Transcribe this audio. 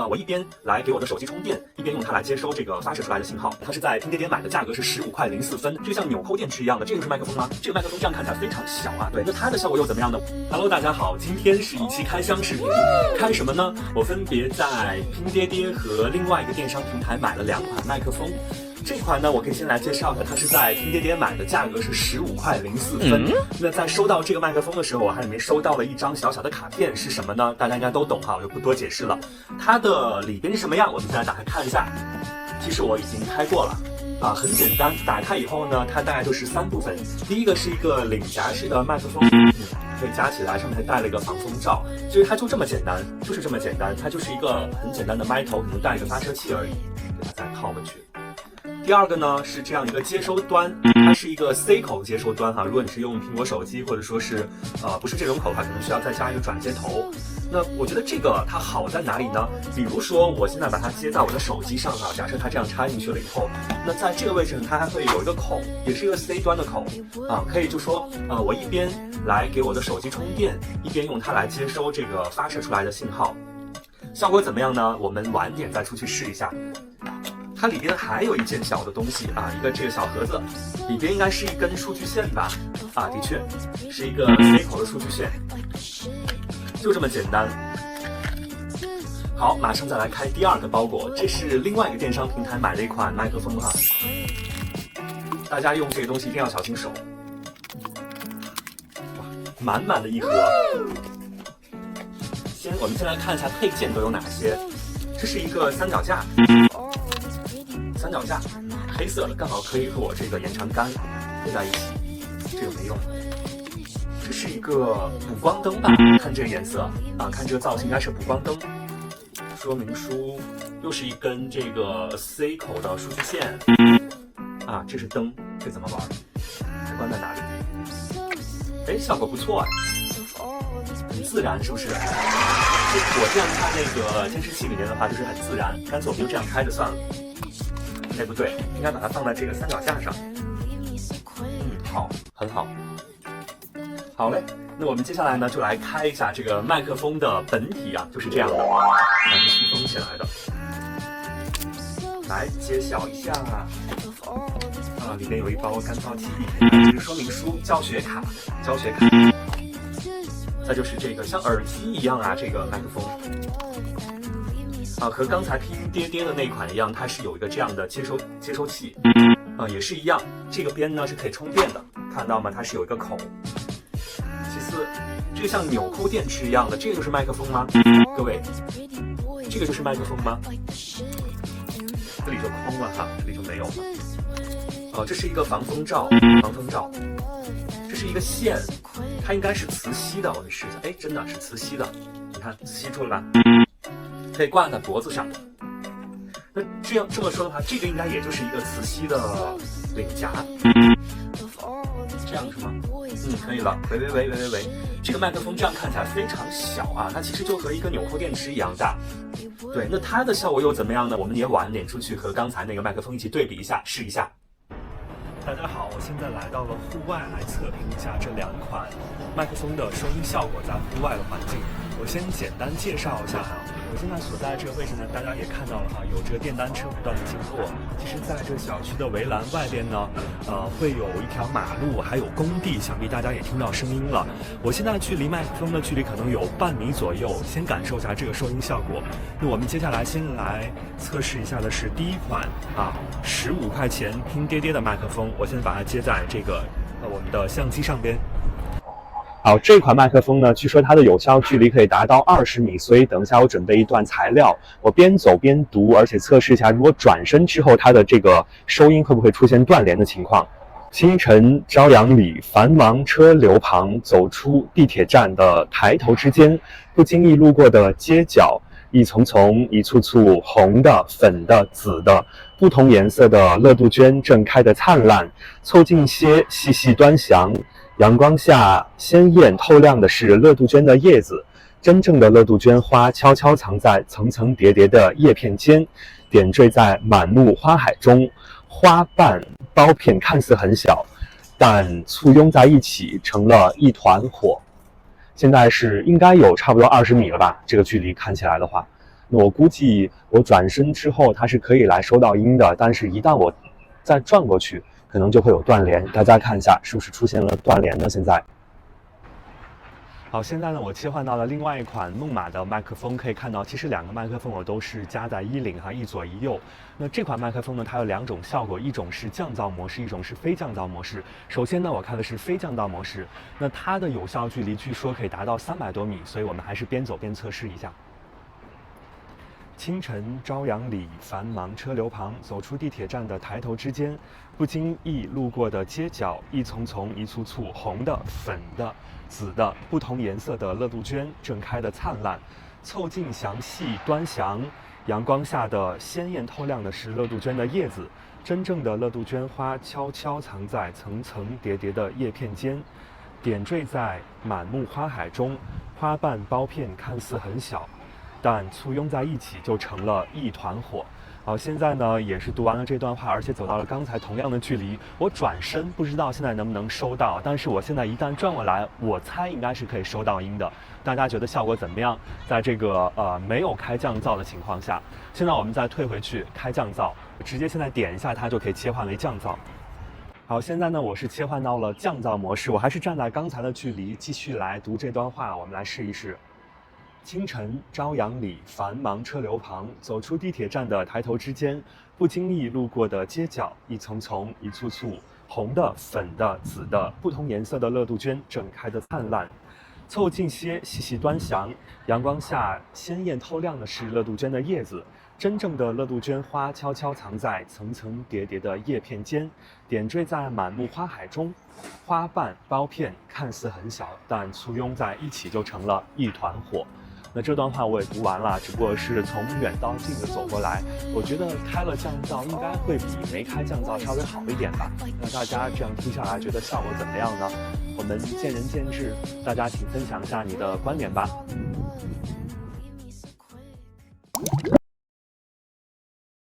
我一边来给我的手机充电，一边用它来接收这个发射出来的信号。它是在拼爹爹买的，价格是15.04块，就像纽扣电池一样的。这个是麦克风吗？这个麦克风这样看起来非常小啊。对，那它的效果又怎么样呢 ？Hello， 大家好，今天是一期开箱视频，开什么呢？我分别在拼爹爹和另外一个电商平台买了2款麦克风。这款呢，我可以先来介绍一下，它是在拼爹爹买的，价格是15.04块。那在收到这个麦克风的时候，我还里面收到了一张小小的卡片，是什么呢？大家应该都懂哈，我就不多解释了。它的里边是什么样？我们现在打开看一下。其实我已经开过了。很简单，打开以后呢，它大概就是3部分。第一个是一个领夹式的麦克风，可以夹起来，上面还带了一个防风罩。其实它就这么简单，就是这么简单，它就是一个很简单的麦头，可能带一个发射器而已，给它再套回去。第二个呢是这样一个接收端，它是一个 C 口接收端哈。如果你是用苹果手机，或者说是不是这种口的话，可能需要再加一个转接头。那我觉得这个它好在哪里呢？比如说我现在把它接在我的手机上哈，假设它这样插进去了以后，那在这个位置呢，它还会有一个孔，也是一个 C 端的孔可以就说我一边来给我的手机充电，一边用它来接收这个发射出来的信号。效果怎么样呢？我们晚点再出去试一下。它里边还有一件小的东西一个这个小盒子，里边应该是一根数据线吧？的确是一个 C 口的数据线，就这么简单。好，马上再来开第2个包裹，这是另外一个电商平台买的一款麦克风哈。大家用这个东西一定要小心手。哇，满满的一盒。我们先来看一下配件都有哪些。这是一个三脚架。黑色的，刚好可以和我这个延长杆配在一起，这个没用。这是一个补光灯吧？看这个颜色看这个造型应该是补光灯。说明书又是一根这个 C 口的数据线这是灯，这怎么玩？开关在哪里？效果不错很自然，是不是？我这样看那个监视器里面的话，就是很自然，干脆我们就这样开着算了。不对，应该把它放在这个三脚架上。好，很好。好嘞，那我们接下来呢，就来开一下这个麦克风的本体就是这样的，它是密封起来的。来揭晓一下里面有一包干燥剂，这个说明书、教学卡。再就是这个像耳机一样这个麦克风。和刚才拼爹爹的那款一样，它是有一个这样的接收器，也是一样。这个边呢是可以充电的，看到吗？它是有一个孔。其次，这个像纽扣电池一样的，这个就是麦克风吗？各位，这个就是麦克风吗？这里就空了哈，这里就没有了。这是一个防风罩，这是一个线，它应该是磁吸的，我给试一下。真的是磁吸的，你看吸住了吧？可以挂在脖子上。那这么说的话，这个应该也就是一个磁吸的领夹。这样是吗？可以了。喂，这个麦克风这样看起来非常小它其实就和一个纽扣电池一样大。对，那它的效果又怎么样呢？我们也晚点出去和刚才那个麦克风一起对比一下，试一下。大家好，我现在来到了户外来测评一下这2款麦克风的收音效果在户外的环境。我先简单介绍一下我现在所在这个位置呢，大家也看到了有这个电单车不断的经过。其实在这小区的围栏外边呢，会有一条马路，还有工地，想必大家也听到声音了。我现在距离麦克风的距离可能有半米左右，先感受一下这个收音效果。那我们接下来先来测试一下的是第1款15块钱拼爹爹的麦克风，我先把它接在这个我们的相机上边。好，这款麦克风呢，据说它的有效距离可以达到20米，所以等一下我准备一段材料，我边走边读，而且测试一下，如果转身之后它的这个收音会不会出现断连的情况。清晨朝阳里，繁忙车流旁，走出地铁站的抬头之间，不经意路过的街角，一丛丛、一簇簇红的、粉的、紫的，不同颜色的乐杜鹃正开得灿烂，凑近些细细端详。阳光下鲜艳透亮的是乐杜鹃的叶子，真正的乐杜鹃花悄悄藏在层层叠叠的叶片间，点缀在满目花海中。花瓣苞片看似很小，但簇拥在一起成了一团火。现在是应该有差不多20米了吧，这个距离看起来的话，那我估计我转身之后它是可以来收到音的，但是一旦我再转过去，可能就会有断连。大家看一下是不是出现了断连呢？现在。好，现在呢，我切换到了另外一款木马的麦克风，可以看到，其实2个麦克风我都是加在一领哈，一左一右。那这款麦克风呢，它有2种效果，一种是降噪模式，一种是非降噪模式。首先呢，我开的是非降噪模式，那它的有效距离据说可以达到300多米，所以我们还是边走边测试一下。清晨朝阳里，繁忙车流旁，走出地铁站的抬头之间，不经意路过的街角，一丛丛一簇簇，红的、粉的、紫的，不同颜色的乐杜鹃正开得灿烂。凑近详细端详，阳光下的鲜艳透亮的是乐杜鹃的叶子，真正的乐杜鹃花悄悄藏在层层叠叠的叶片间，点缀在满目花海中，花瓣苞片看似很小，但簇拥在一起就成了一团火。好，现在呢也是读完了这段话，而且走到了刚才同样的距离。我转身不知道现在能不能收到，但是我现在一旦转过来，我猜应该是可以收到音的。大家觉得效果怎么样？在这个没有开降噪的情况下，现在我们再退回去开降噪，直接现在点一下它就可以切换为降噪。好，现在呢我是切换到了降噪模式，我还是站在刚才的距离继续来读这段话，我们来试一试。清晨朝阳里，繁忙车流旁，走出地铁站的抬头之间，不经意路过的街角，一丛丛一簇簇，红的、粉的、紫的，不同颜色的乐杜鹃正开得灿烂。凑近些细细端详，阳光下鲜艳透亮的是乐杜鹃的叶子，真正的乐杜鹃花悄悄藏在层层叠叠的叶片间，点缀在满目花海中，花瓣苞片看似很小，但簇拥在一起就成了一团火。那这段话我也读完了，只不过是从远到近的走过来。我觉得开了降噪应该会比没开降噪稍微好一点吧。那大家这样听下来觉得效果怎么样呢？我们见仁见智，大家请分享一下你的观点吧。